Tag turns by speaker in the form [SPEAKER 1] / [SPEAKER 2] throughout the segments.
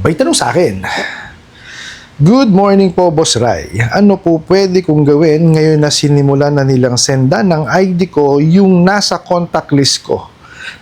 [SPEAKER 1] May tanong sa akin. Good morning po, Boss Rai. Ano po pwede kong gawin ngayon na sinimulan na nilang senda ng ID ko yung nasa contact list ko?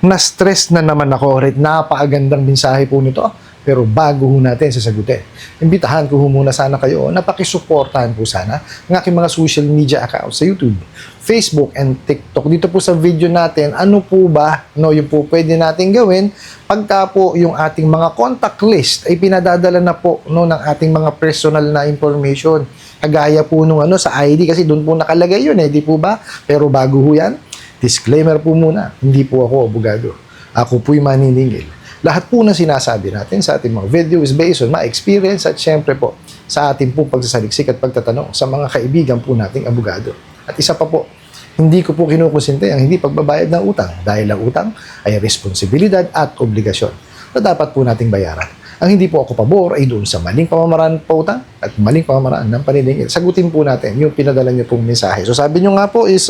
[SPEAKER 1] Na-stress na naman ako. Right, napakagandang mensahe po nito. Pero bago ho natin sasagutin, imbitahan ko ho muna sana kayo na pakisuportahan po sana ng aking mga social media accounts sa YouTube, Facebook, and TikTok. Dito po sa video natin, ano po ba yung po pwede natin gawin pagka po yung ating mga contact list ay pinadadala na po ng ating mga personal na information. Kagaya po nung sa ID kasi doon po nakalagay yun di po ba? Pero bago ho yan, disclaimer po muna, hindi po ako abogado. Ako po'y maniningil. Lahat po na sinasabi natin sa ating mga video is based on my experience at syempre po sa ating po pagsasaliksik at pagtatanong sa mga kaibigan po nating abogado. At isa pa po, hindi ko po kinukonsente ang hindi pagbabayad ng utang dahil ang utang ay responsibilidad at obligasyon na dapat po nating bayaran. Ang hindi po ako pabor ay doon sa maling pamamaraan po utang at maling pamamaraan ng paniningil. Sagutin po natin yung pinadala niyo pong mensahe. So sabi niyo nga po is,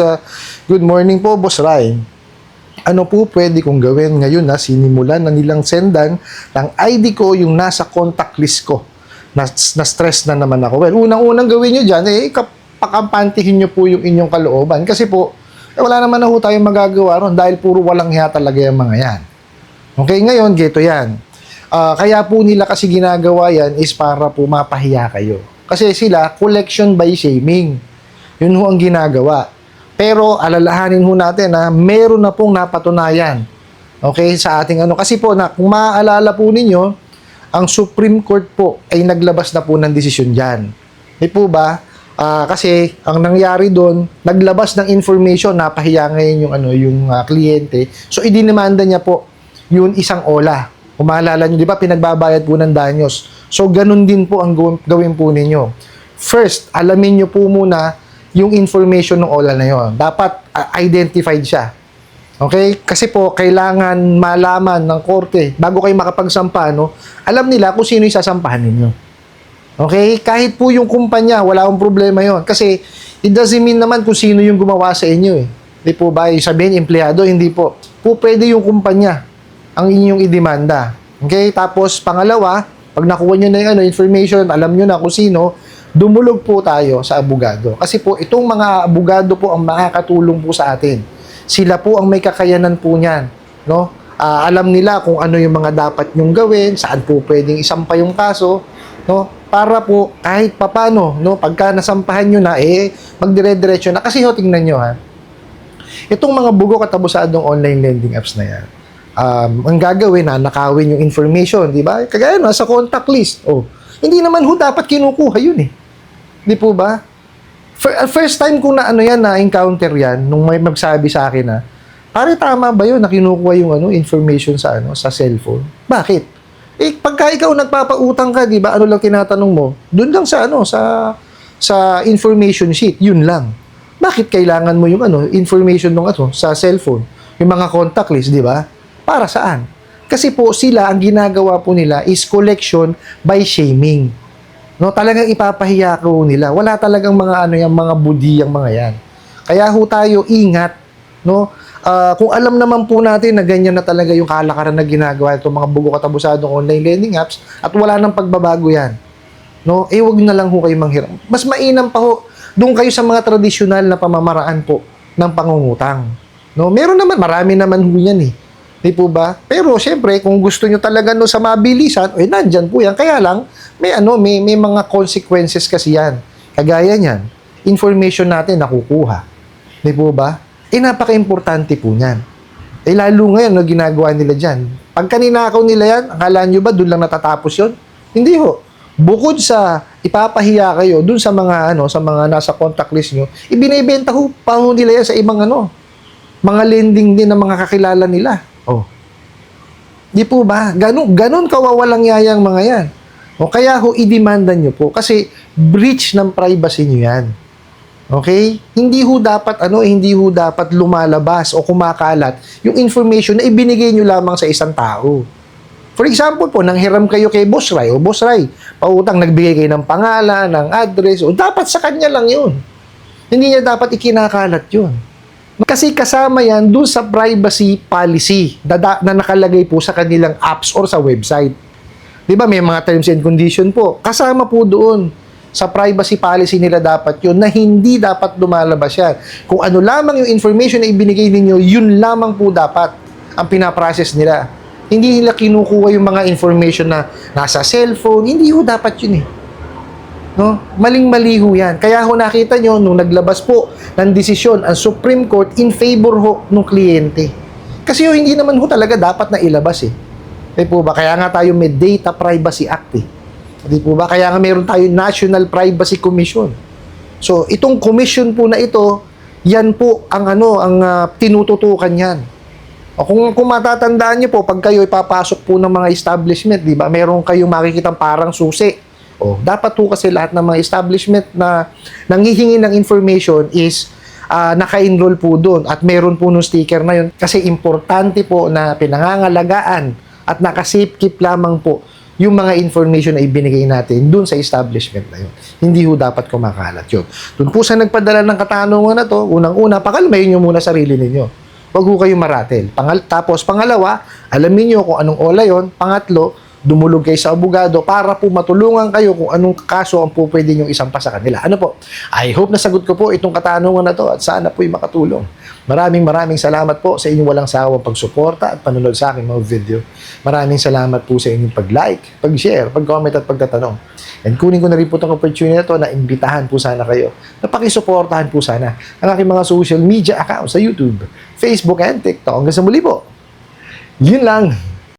[SPEAKER 1] good morning po, Boss Rai. Ano po pwede kong gawin ngayon na sinimulan na nilang sendan ng ID ko yung nasa contact list ko? Na-stress na naman ako. Well, unang-unang gawin nyo dyan, pakampantihin nyo po yung inyong kalooban. Kasi po, wala naman na ho tayong magagawa ron dahil puro walang hiya talaga yung mga yan. Okay, ngayon, geto yan. Kaya po nila kasi ginagawa yan is para po mapahiya kayo. Kasi sila, collection by shaming. Yun ho ang ginagawa. Pero alalahanin ho natin na meron na pong napatunayan. Okay, sa ating kasi po kung maaalala po ninyo, ang Supreme Court po ay naglabas na po ng desisyon diyan. Di po ba? Kasi ang nangyari doon, naglabas ng information, napahiya ngayon yung kliyente. So idinimanda niya po yung isang OLA. Kung maalala niyo, di ba, pinagbabayad po ng danyos. So ganun din po ang gawin po ninyo. First, alamin niyo po muna yung information ng OLA na yon. Dapat identified siya. Okay? Kasi po, kailangan malaman ng korte, bago kayo makapagsampa, alam nila kung sino yung sasampahan ninyo. Okay? Kahit po yung kumpanya, wala akong problema yon. Kasi, it doesn't mean naman kung sino yung gumawa sa inyo. Hindi po ba, sabihin, empleyado, hindi po. Pwede yung kumpanya ang inyong idemanda. Okay? Tapos, pangalawa, pag nakuha nyo na yung information, alam nyo na kung sino, dumulog po tayo sa abogado. Kasi po, itong mga abogado po ang makakatulong po sa atin. Sila po ang may kakayanan po niyan. No? Alam nila kung ano yung mga dapat nyong gawin, saan po pwedeng isampa yung kaso, no? Para po, kahit papano, pagka nasampahan nyo na, magdire-diretso na. Kasi tingnan nyo, itong mga bugok at abusadong online lending apps na yan, ang gagawin nakawin yung information, di ba? Kagaya sa contact list. Hindi naman dapat kinukuha yun Di po ba? First time ko na-encounter yan, nung may magsabi sa akin pare, tama ba yun na kinukuha yung information sa cellphone? Bakit? Pagka ikaw nagpapautang ka, di ba, ano lang tinatanong mo? Doon lang sa information sheet, yun lang. Bakit kailangan mo yung information ng sa cellphone? Yung mga contact list, di ba? Para saan? Kasi po sila, ang ginagawa po nila is collection by shaming. Talagang ipapahiya ko nila. Wala talagang mga yung mga budi, yung mga yan. Kaya ho tayo ingat, kung alam naman po natin na ganyan na talaga yung kalakaran na ginagawa itong mga bugok at abusadong online lending apps at wala nang pagbabago yan. Wag na lang ho kayo manghiram. Mas mainam pa ho, doon kayo sa mga tradisyonal na pamamaraan po ng pangungutang. Meron naman, marami naman ho yan Di po ba? Pero syempre, kung gusto nyo talaga sa mabilisan, nandyan po yan. Kaya lang, may mga consequences kasi yan. Kagaya niyan, information natin nakukuha. Di po ba? Napaka-importante po niyan. Lalo ngayon, ginagawa nila dyan. Pag kaninakaw nila yan, akala nyo ba doon lang natatapos yon? Hindi ho. Bukod sa ipapahiya kayo doon sa mga sa mga nasa contact list nyo, ibinebenta pa ho nila yan sa ibang mga lending din ng mga kakilala nila. Di po ba? Ganun kawawalang yayang mga yan. Kaya ho, idemanda nyo po. Kasi breach ng privacy nyo yan. Okay? Hindi ho dapat lumalabas o kumakalat yung information na ibinigay nyo lamang sa isang tao. For example po, nanghiram kayo kay Boss Rai, Boss Rai, pautang, nagbigay kayo ng pangalan, ng address, dapat sa kanya lang yun. Hindi niya dapat ikinakalat yun. Kasi kasama yan dun sa privacy policy na nakalagay po sa kanilang apps or sa website. Di ba, may mga terms and condition po. Kasama po doon sa privacy policy nila dapat yun na hindi dapat lumalabas yan. Kung ano lamang yung information na ibinigay ninyo, yun lamang po dapat ang pinaprocess nila. Hindi nila kinukuha yung mga information na nasa cellphone. Hindi ho dapat yun eh. No? Maling-mali ho yan. Kaya ho nakita nyo, nung naglabas po ng desisyon ang Supreme Court in favor ho ng kliyente. Kasi ho, hindi naman ho talaga dapat na ilabas eh. Di po ba? Kaya nga tayo may Data Privacy Act eh. Di po ba? Kaya nga meron tayo National Privacy Commission. So, itong commission po na ito, yan po ang tinututukan yan. O kung matatandaan niyo po, pag kayo ipapasok po ng mga establishment, di ba? Meron kayong makikitang parang susi. O, dapat po kasi lahat ng mga establishment na nanghihingi ng information is naka-enroll po doon at meron po nung sticker na yun. Kasi importante po na pinangangalagaan at naka-safekeep lamang po yung mga information na ibinigay natin dun sa establishment na yun. Hindi ho dapat kumakalat yun. Dun po sa nagpadala ng katanungan na to, unang-una, pakalmayin nyo muna sarili ninyo. Huwag ho kayong maratel. Tapos, pangalawa, alamin nyo kung anong ola yun. Pangatlo, dumulog kayo sa abogado para po matulungan kayo kung anong kaso ang po pwede nyo isampa sa kanila. Ano po? I hope nasagot ko po itong katanungan na to at sana po'y makatulong. Maraming salamat po sa inyong walang sawang pagsuporta at panunod sa aking mga video. Maraming salamat po sa inyong pag-like, pag-share, pag-comment at pagtatanong. And kunin ko na rin po itong opportunity na to na imbitahan po sana kayo na pakisuportahan po sana ang aking mga social media accounts sa YouTube, Facebook and TikTok. Hanggang sa muli po. Yun lang.